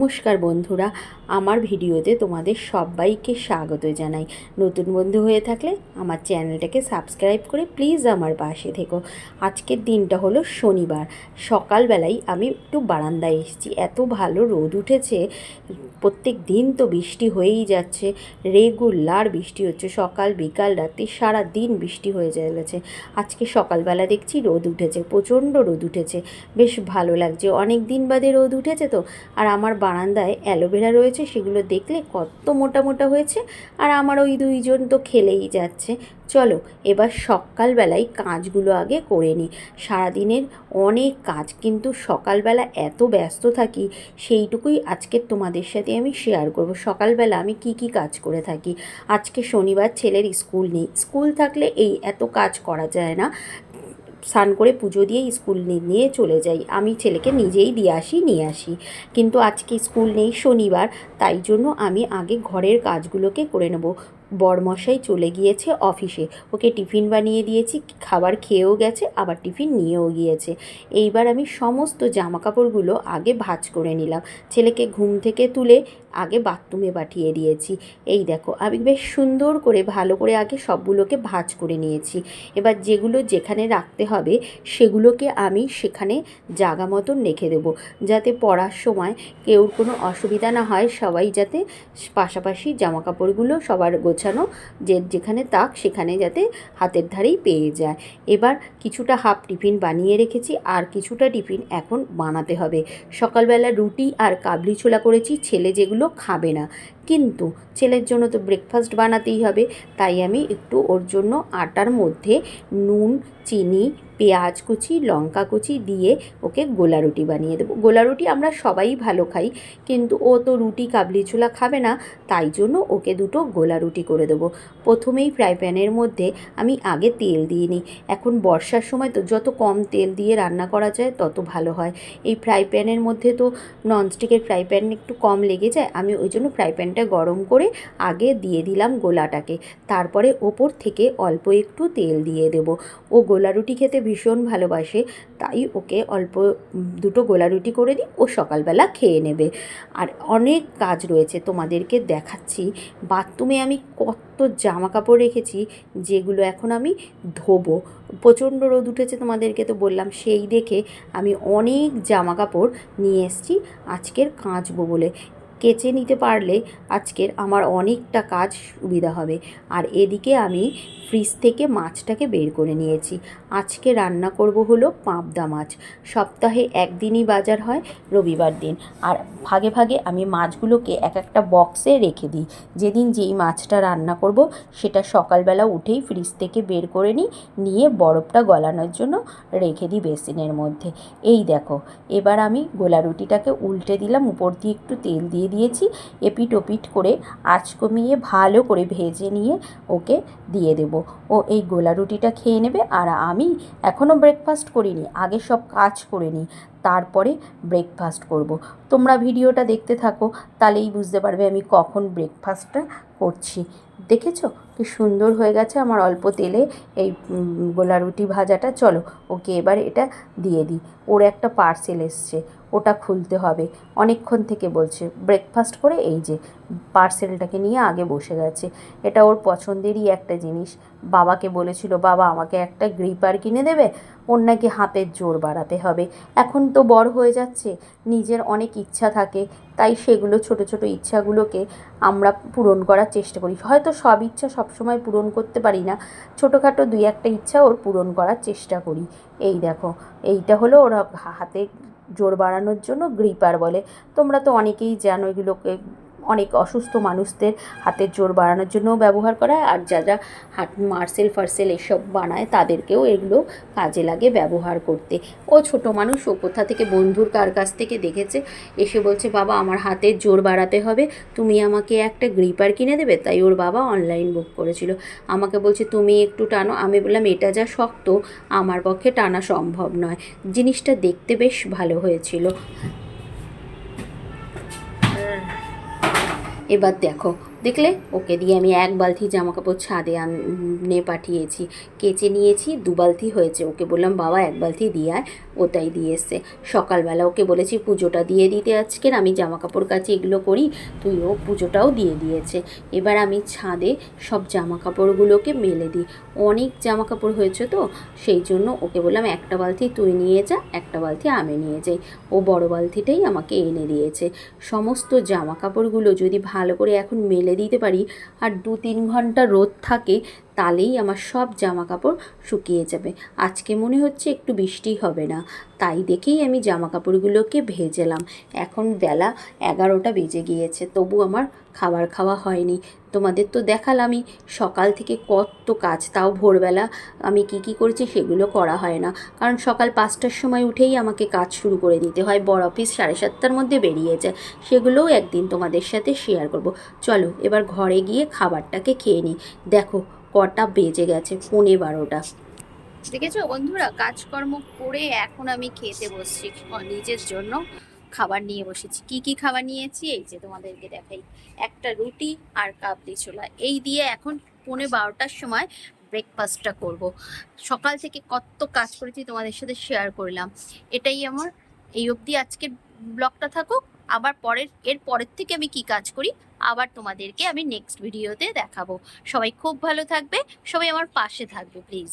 নমস্কার বন্ধুরা, আমার ভিডিওতে তোমাদের সবাইকে স্বাগত জানাই। নতুন বন্ধু হয়ে থাকলে আমার চ্যানেলটাকে সাবস্ক্রাইব করে প্লিজ আমার পাশে থেকো। আজকের দিনটা হলো শনিবার। সকালবেলায় আমি একটু বারান্দায় এসেছি। এত ভালো রোদ উঠেছে। প্রত্যেক দিন তো বৃষ্টি হয়েই যাচ্ছে, রেগুলার বৃষ্টি হচ্ছে, সকাল বিকাল রাতে সারা দিন বৃষ্টি হয়ে গেছে। আজকে সকালবেলা দেখছি রোদ উঠেছে, প্রচণ্ড রোদ উঠেছে, বেশ ভালো লাগছে। অনেক দিন বাদে রোদ উঠেছে তো। আর আমার বারান্দায় অ্যালোভেরা রয়েছে, সেগুলো দেখলে কত মোটা মোটা হয়েছে। আর আমার ওই দুইজন তো খেলেই যাচ্ছে। চলো এবার সকালবেলায় কাজগুলো আগে করে নিই। সারাদিনের অনেক কাজ, কিন্তু সকালবেলা এত ব্যস্ত থাকি, সেইটুকুই আজকে তোমাদের সাথে আমি শেয়ার করব। সকালবেলা আমি কি কি কাজ করে থাকি। আজকে শনিবার, ছেলের স্কুল নেই। স্কুল থাকলে এই এত কাজ করা যায় না। স্নান করে পুজো দিয়ে স্কুল নিয়ে চলে যাই, আমি ছেলেকে নিজেই নিয়ে আসি। কিন্তু আজকে স্কুল নেই, শনিবার, তাই জন্য আমি আগে ঘরের কাজগুলোকে করে নেব। বরমশাই চলে গিয়েছে অফিসে, ওকে টিফিন বানিয়ে দিয়েছি, খাবার খেয়েও গেছে, আবার টিফিন নিয়েও গিয়েছে। এইবার আমি সমস্ত জামাকাপড়গুলো আগে ভাঁজ করে নিলাম। ছেলেকে ঘুম থেকে তুলে আগে বাথরুমে পাঠিয়ে দিয়েছি। এই দেখো, আমি বেশ সুন্দর করে ভালো করে আগে সবগুলোকে ভাঁজ করে নিয়েছি। এবার যেগুলো যেখানে রাখতে হবে সেগুলোকে আমি সেখানে জায়গা মতন রেখে দেবো, যাতে পরার সময় কেউ কোনো অসুবিধা না হয়। সবাই যাতে পাশাপাশি জামাকাপড়গুলো সবার গোছানো, যেখানে তাক সেখানে যাতে হাতের ধারেই পেয়ে যায়। এবার কিছুটা হাফ টিফিন বানিয়ে রেখেছি, আর কিছুটা টিফিন এখন বানাতে হবে। সকালবেলা রুটি আর কাবলি ছোলা করেছি, ছেলে যেগুলো খাবে না, কিন্তু ছেলের জন্য তো ব্রেকফাস্ট বানাতেই হবে। তাই আমি একটু ওর জন্য আটার মধ্যে নুন, চিনি, পেঁয়াজ কুচি, লঙ্কা কুচি দিয়ে ওকে গোলা রুটি বানিয়ে দেবো। গোলা রুটি আমরা সবাই ভালো খাই, কিন্তু ও তো রুটি কাবলি ছোলা খাবে না, তাই জন্য ওকে দুটো গোলা রুটি করে দেবো। প্রথমেই ফ্রাই প্যানের মধ্যে আমি আগে তেল দিয়ে নিই। এখন বর্ষার সময় তো যত কম তেল দিয়ে রান্না করা যায় তত ভালো হয়। এই ফ্রাই প্যানের মধ্যে তো ননস্টিকের ফ্রাই প্যান একটু কম লেগে যায়, আমি ওই জন্য ফ্রাই প্যানটা গরম করে আগে দিয়ে দিলাম গোলাটাকে। তারপরে ওপর থেকে অল্প একটু তেল দিয়ে দেব। ও গোলা রুটি খেতে ভীষণ ভালোবাসে, তাই ওকে অল্প দুটো গোলা রুটি করে দিই, ও সকালবেলা খেয়ে নেবে। আর অনেক কাজ রয়েছে, তোমাদেরকে দেখাচ্ছি। বাথরুমে আমি কত জামা কাপড় রেখেছি, যেগুলো এখন আমি ধোবো। প্রচণ্ড রোদ উঠেছে, তোমাদেরকে তো বললাম, সেই দেখে আমি অনেক জামা কাপড় নিয়ে এসেছি আজকের কাচবো বলে। কেচে নিতে পারলে আজকের আমার অনেকটা কাজ সুবিধা হবে। আর এদিকে আমি ফ্রিজ থেকে মাছটাকে বের করে নিয়েছি। আজকে রান্না করব হলো পাবদা মাছ। সপ্তাহে একদিনই বাজার হয়, রবিবার দিন। আর ভাগে ভাগে আমি মাছগুলোকে এক একটা বক্সে রেখে দিই। যেদিন যেই মাছটা রান্না করব সেটা সকালবেলা উঠেই ফ্রিজ থেকে বের করে নিয়ে বরফটা গলানোর জন্য রেখে দিই বেসিনের মধ্যে। এই দেখো, এবার আমি গোলা রুটিটাকে উল্টে দিলাম, উপর দিয়ে একটু তেল দিয়ে দিয়েছি। এপিট ওপিট করে আঁচ কমিয়ে ভালো করে ভেজে নিয়ে ওকে দিয়ে দেবো। ও এই গোলা রুটিটা খেয়ে নেবে। আর আমি এখনও ব্রেকফাস্ট করিনি, আগে সব কাজ করে নিই, তারপরে ব্রেকফাস্ট করব। তোমরা ভিডিওটা দেখতে থাকো, তাহলেই বুঝতে পারবে আমি কখন ব্রেকফাস্টটা করছি। দেখেছো কি সুন্দর হয়ে গেছে আমার অল্প তেলে এই গোলা রুটি ভাজাটা। চলো ওকে এবার এটা দিয়ে দিই। ওর একটা পার্সেল এসছে, ওটা খুলতে হবে। অনেকক্ষণ থেকে বলছে ব্রেকফাস্ট করে এই যে পার্সেলটাকে নিয়ে আগে বসে গেছে। এটা ওর পছন্দেরই একটা জিনিস। বাবাকে বলেছিল, বাবা আমাকে একটা গ্রিপার কিনে দেবে। ওর নাকি হাতের জোর বাড়াতে হবে। এখন তো বড় হয়ে যাচ্ছে, নিজের অনেক ইচ্ছা থাকে, তাই সেগুলো ছোট ছোট ইচ্ছাগুলোকে আমরা পূরণ করার চেষ্টা করি। হয়তো সব ইচ্ছা সবসময় পূরণ করতে পারি না, ছোটোখাটো দুই একটা ইচ্ছা ওর পূরণ করার চেষ্টা করি। এই দেখো, এইটা হলো ওর হাতে জোর বাড়ানোর জন্য গ্রিপার বলে। তোমরা তো অনেকেই জানো, এগুলোকে অনেক অসুস্থ মানুষদের হাতের জোর বাড়ানোর জন্যও ব্যবহার করা হয়। আর যারা মার্সেল ফার্সেল এসব বানায় তাদেরকেও এগুলো কাজে লাগে ব্যবহার করতে। ও ছোট মানুষ, ও কোথা থেকে বন্ধুর কার কাছ থেকে দেখেছে, এসে বলছে বাবা আমার হাতের জোর বাড়াতে হবে, তুমি আমাকে একটা গ্রিপার কিনে দেবে। তাই ওর বাবা অনলাইন বুক করেছিল। আমাকে বলছে তুমি একটু টানো। আমি বললাম এটা যা শক্ত আমার পক্ষে টানা সম্ভব নয়। জিনিসটা দেখতে বেশ ভালো হয়েছিল। এবার দেখো, দেখলে ওকে দিয়ে আমি 1 বালতি জামা কাপড় ছাদে আনে পাঠিয়েছি, কেচে নিয়েছি, 2 বালতি হয়েছে। ওকে বললাম বাবা 1 বালতি দিয়ে আয়, ওটাই দিয়ে এসছে। সকালবেলা ওকে বলেছি পুজোটা দিয়ে দিতে, আজকের আমি জামা কাপড় কাচি এগুলো করি, ও পুজোটাও দিয়ে দিয়েছে। এবার আমি ছাদে সব জামা কাপড়গুলোকে মেলে দিই। অনেক জামা কাপড় হয়েছে তো, সেই জন্য ওকে বললাম একটা বালতি তুই নিয়ে যা, একটা বালতি আমি নিয়ে যাই। ও বড় বালতিটাই আমাকে এনে দিয়েছে। সমস্ত জামা কাপড়গুলো যদি ভালো করে এখন মেলে দিতে পারি আর 2-3 ঘন্টা রোদ থাকে, তাহলেই আমার সব জামা কাপড় শুকিয়ে যাবে। আজকে মনে হচ্ছে একটু বৃষ্টি হবে না, তাই দেখেই আমি জামা কাপড়গুলোকে ভেজালাম। এখন বেলা 11টা বেজে গিয়েছে, তবু আমার খাবার খাওয়া হয়নি। তোমাদের তো দেখালামই সকাল থেকে কত কাজ, তাও ভোরবেলা আমি কি করেছি সেগুলো করা হয় না, কারণ সকাল 5টার সময় উঠেই আমাকে কাজ শুরু করে দিতে হয়। বড় অফিস 7:30টার মধ্যে বেরিয়ে যায়, সেগুলোও একদিন তোমাদের সাথে শেয়ার করব। চলো এবার ঘরে গিয়ে খাবারটাকে খেয়ে নিই। দেখো কটা বেজে গেছে, 11:15। দেখেছো বন্ধুরা, কাজকর্ম করে এখন আমি খেতে বসছি, নিজের জন্য খাবার নিয়ে বসেছি। কি খাবার নিয়েছি এই যে তোমাদেরকে দেখাই, একটা রুটি আর কাবলি ছোলা, এই দিয়ে এখন 11:15টার সময় ব্রেকফাস্টটা করব। সকাল থেকে কত কাজ করেছি তোমাদের সাথে শেয়ার করলাম। এটাই আমার এই অবধি আজকের ব্লগটা থাকুক। আবার এর পরের থেকে আমি কি কাজ করি আবার তোমাদেরকে আমি নেক্সট ভিডিওতে দেখাবো। সবাই খুব ভালো থাকবে, সবাই আমার পাশে থাকবে প্লিজ।